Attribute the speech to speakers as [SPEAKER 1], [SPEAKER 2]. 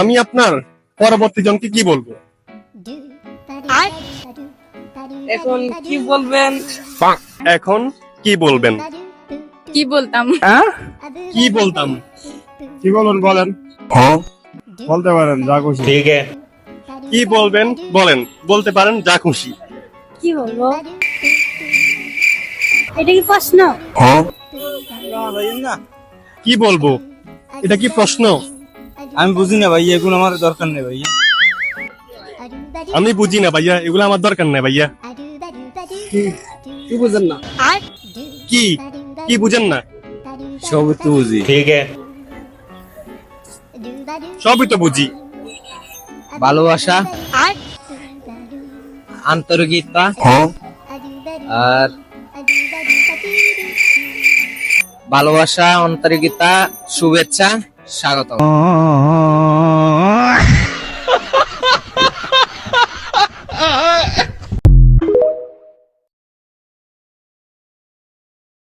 [SPEAKER 1] আমি আপনার পরবর্তী জনকে কি বলবো?
[SPEAKER 2] আর এখন কি বলবেন?
[SPEAKER 1] এখন কি বলবেন?
[SPEAKER 3] কি বলতাম?
[SPEAKER 1] কি বলতাম?
[SPEAKER 4] কি বলুন বলেন, বলতে পারেন যা খুশি।
[SPEAKER 5] ठीक है।
[SPEAKER 1] কি বলবেন বলেন, বলতে পারেন যা খুশি।
[SPEAKER 3] কি বলবো? এটা কি প্রশ্ন?
[SPEAKER 1] কি বলবো? এটা কি প্রশ্ন?
[SPEAKER 4] আমি বুঝি না ভাই, এগুলো আমার দরকার নেই ভাই।
[SPEAKER 1] আমি বুঝি না ভাইয়া, এগুলো আমার দরকার নাই ভাইয়া।
[SPEAKER 4] কি বুঝেন না?
[SPEAKER 2] আর
[SPEAKER 1] কি কি বুঝেন না?
[SPEAKER 4] সব তো বুঝি।
[SPEAKER 5] ठीक है।
[SPEAKER 1] সবই তো বুঝি।
[SPEAKER 4] ভালোবাসা,
[SPEAKER 2] আর
[SPEAKER 4] আন্তরিকতা আর ভালোবাসা, আন্তরিকতা, শুভেচ্ছা, স্বাগত।